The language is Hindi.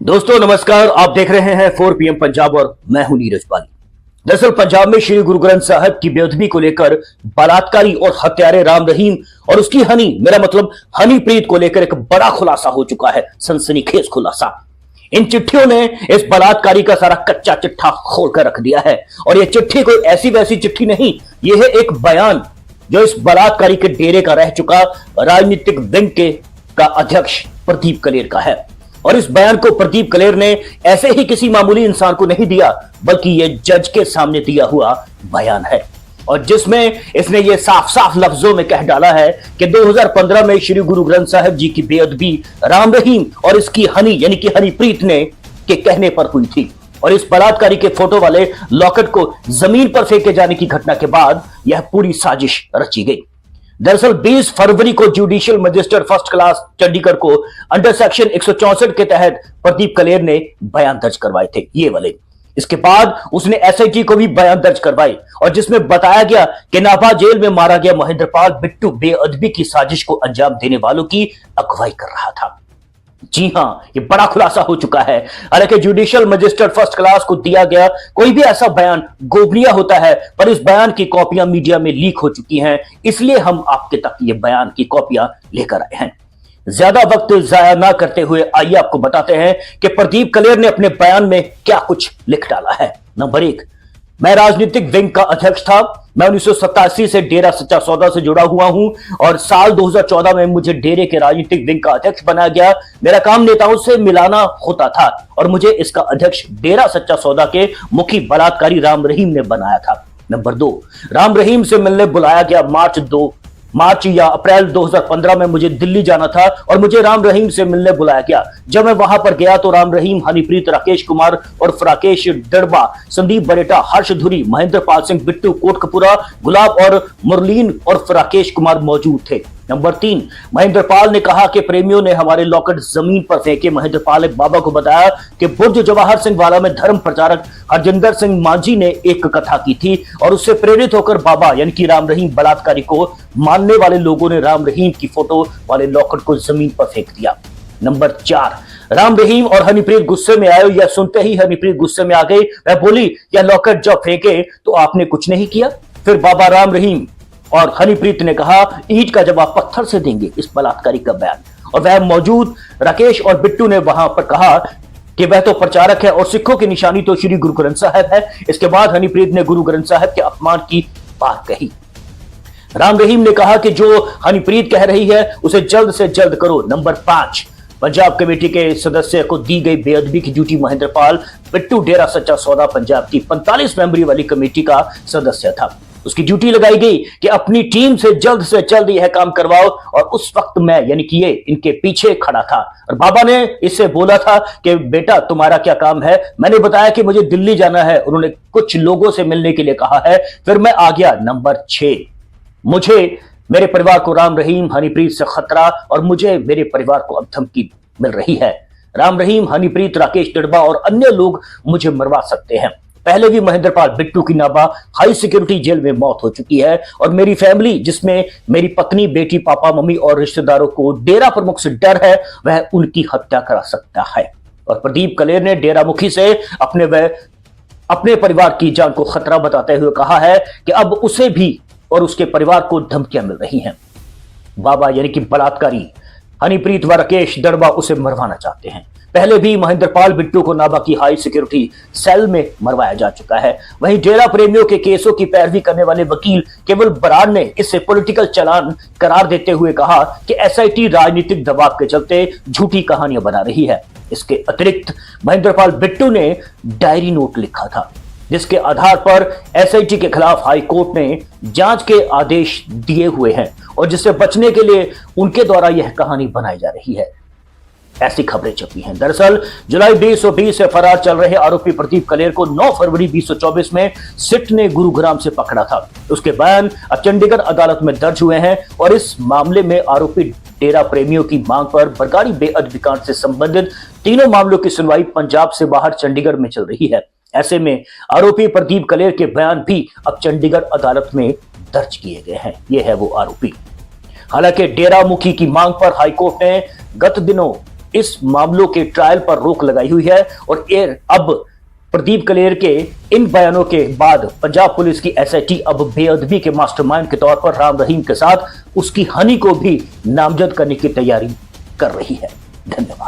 दोस्तों नमस्कार। आप देख रहे हैं 4 PM पंजाब और मैं हूं नीरज पाली। दरअसल पंजाब में श्री गुरु ग्रंथ साहब की बेअदबी को लेकर बलात्कारी और हत्यारे राम रहीम और उसकी हनी, मेरा मतलब हनीप्रीत को लेकर एक बड़ा खुलासा हो चुका है, सनसनीखेज खुलासा। इन चिट्ठियों ने इस बलात्कारी का सारा कच्चा चिट्ठा खोलकर रख दिया है और यह चिट्ठी कोई ऐसी वैसी चिट्ठी नहीं, यह है एक बयान जो इस बलात्कारी के डेरे का रह चुका राजनीतिक विंग के का अध्यक्ष प्रदीप कलेर का है। और इस बयान को प्रदीप कलेर ने ऐसे ही किसी मामूली इंसान को नहीं दिया, बल्कि यह जज के सामने दिया हुआ बयान है और जिसमें इसने यह साफ साफ लफ्जों में कह डाला है कि 2015 में श्री गुरु ग्रंथ साहब जी की बेअदबी राम रहीम और इसकी हनी यानी कि हनीप्रीत ने के कहने पर हुई थी। और इस बलात्कारी के फोटो वाले लॉकेट को जमीन पर फेंके जाने की घटना के बाद यह पूरी साजिश रची गई। दरअसल 20 फरवरी को judicial magistrate first class Chandigarh को अंडर सेक्शन 164 के तहत प्रदीप कलेर ने बयान दर्ज करवाए थे, ये वाले। इसके बाद उसने एसआईटी को भी बयान दर्ज करवाई और जिसमें बताया गया कि नाभा जेल में मारा गया महेंद्रपाल बिट्टू बेअदबी की साजिश को अंजाम देने वालों की अगुवाई कर रहा था। जी हां, ये बड़ा खुलासा हो चुका है। हालांकि जुडिशियल मजिस्ट्रेट फर्स्ट क्लास को दिया गया कोई भी ऐसा बयान गोपनीय होता है, पर इस बयान की कॉपियां मीडिया में लीक हो चुकी हैं, इसलिए हम आपके तक ये बयान की कॉपियां लेकर आए हैं। ज्यादा वक्त जाया ना करते हुए आइए आपको बताते हैं कि प्रदीप कलेर ने अपने बयान में क्या कुछ लिख डाला है। नंबर 1, मैं राजनीतिक विंग का अध्यक्ष था। मैं 1987 से डेरा सच्चा सौदा से जुड़ा हुआ हूं और साल 2014 में मुझे डेरे के राजनीतिक विंग का अध्यक्ष बनाया गया। मेरा काम नेताओं से मिलाना होता था और मुझे इसका अध्यक्ष डेरा सच्चा सौदा के मुखी बलात्कारी राम रहीम ने बनाया था। नंबर 2, राम रहीम से मिलने बुलाया गया। मार्च या अप्रैल 2015 में मुझे दिल्ली जाना था और मुझे राम रहीम से मिलने बुलाया गया। जब मैं वहां पर गया तो राम रहीम, हनीप्रीत, राकेश कुमार और राकेश दड़बा, संदीप बरेटा, हर्ष धुरी, महेंद्रपाल सिंह बिट्टू, कोटकपुरा, गुलाब और मुरलीन और राकेश कुमार मौजूद थे। नंबर 3, महेंद्रपाल ने कहा कि प्रेमियों ने हमारे लॉकेट जमीन पर फेंके। महेंद्रपाल ने बाबा को बताया कि बुर्ज जवाहर सिंह वाला में धर्म प्रचारक हरजिंदर सिंह मांझी ने एक कथा की थी और उससे प्रेरित होकर बाबा यानी कि राम रहीम बलात्कारी को मानने वाले लोगों ने राम रहीम की फोटो वाले लॉकेट को जमीन पर फेंक दिया। नंबर 4, राम रहीम और हनीप्रीत गुस्से में आए। यह सुनते ही हनीप्रीत गुस्से में आ गई। वह बोली, यह लॉकेट जब फेंके तो आपने कुछ नहीं किया। फिर बाबा, राम रहीम और हनीप्रीत ने कहा, ईंट का जवाब पत्थर से देंगे। इस बलात्कारी का बयान। और वह मौजूद राकेश और बिट्टू ने वहां पर कहा कि वह तो प्रचारक है और सिखों की निशानी तो श्री गुरु ग्रंथ साहब है। इसके बाद हनीप्रीत ने गुरु ग्रंथ साहब के अपमान की बात कही। राम रहीम ने कहा कि जो हनीप्रीत कह रही है उसे जल्द से जल्द करो। नंबर 5, पंजाब कमेटी के सदस्य को दी गई बेअदबी की ड्यूटी। महेंद्रपाल बिट्टू डेरा सच्चा सौदा पंजाब की 45 मेंबरी वाली कमेटी का सदस्य था। उसकी ड्यूटी लगाई गई कि अपनी टीम से जल्द यह काम करवाओ और उस वक्त मैं यानी कि ये इनके पीछे खड़ा था और बाबा ने इससे बोला था कि बेटा तुम्हारा क्या काम है। मैंने बताया कि मुझे दिल्ली जाना है। उन्होंने कुछ लोगों से मिलने के लिए कहा है, फिर मैं आ गया। नंबर 6, मुझे मेरे परिवार को राम रहीम, हनीप्रीत से खतरा और मुझे मेरे परिवार को अब धमकी मिल रही है। राम रहीम, हनीप्रीत, राकेश दड़बा और अन्य लोग मुझे मरवा सकते हैं। पहले भी महेंद्रपाल बिट्टू की नाभा हाई सिक्योरिटी जेल में मौत हो चुकी है और मेरी फैमिली, जिसमें मेरी पत्नी, बेटी, पापा, मम्मी और रिश्तेदारों को डेरा प्रमुख से डर है, वह उनकी हत्या करा सकता है। और प्रदीप कलेर ने डेरा मुखी से अपने परिवार की जान को खतरा बताते हुए कहा है कि अब उसे भी और उसके परिवार को धमकियां मिल रही हैं। बाबा यानी कि बलात्कारी हनीप्रीत व राकेश दड़बा उसे मरवाना चाहते हैं। पहले भी महेंद्रपाल बिट्टू को नाभा की हाई सिक्योरिटी सेल में मरवाया जा चुका है। वहीं डेरा प्रेमियों के केसों की पैरवी करने वाले वकील केवल बराड़ ने इसे पॉलिटिकल चालान करार देते हुए कहा कि एसआईटी राजनीतिक दबाव के चलते झूठी कहानियां बना रही है। इसके अतिरिक्त महेंद्रपाल बिट्टू ने डायरी नोट लिखा था जिसके आधार पर एसआईटी के खिलाफ हाई कोर्ट ने जांच के आदेश दिए हुए हैं और जिससे बचने के लिए उनके द्वारा यह कहानी बनाई जा रही है, ऐसी खबरें छपी हैं। दरअसल जुलाई 2020 से फरार चल रहे आरोपी प्रदीप कलेर को 9 फरवरी 2024 में सिट ने गुरुग्राम से पकड़ा था। उसके बयान अब चंडीगढ़ अदालत में दर्ज हुए हैं और इस मामले में आरोपी डेरा प्रेमियों की मांग पर बरगाड़ी बेअदबी कांड से संबंधित तीनों मामलों की सुनवाई पंजाब से बाहर चंडीगढ़ में चल रही है। ऐसे में आरोपी प्रदीप कलेर के बयान भी अब चंडीगढ़ अदालत में दर्ज किए गए हैं। यह है वो आरोपी। हालांकि डेरा मुखी की मांग पर हाईकोर्ट ने गत दिनों इस मामलों के ट्रायल पर रोक लगाई हुई है और अब प्रदीप कलेर के इन बयानों के बाद पंजाब पुलिस की एसआईटी अब बेअदबी के मास्टरमाइंड के तौर पर राम रहीम के साथ उसकी हनी को भी नामजद करने की तैयारी कर रही है। धन्यवाद।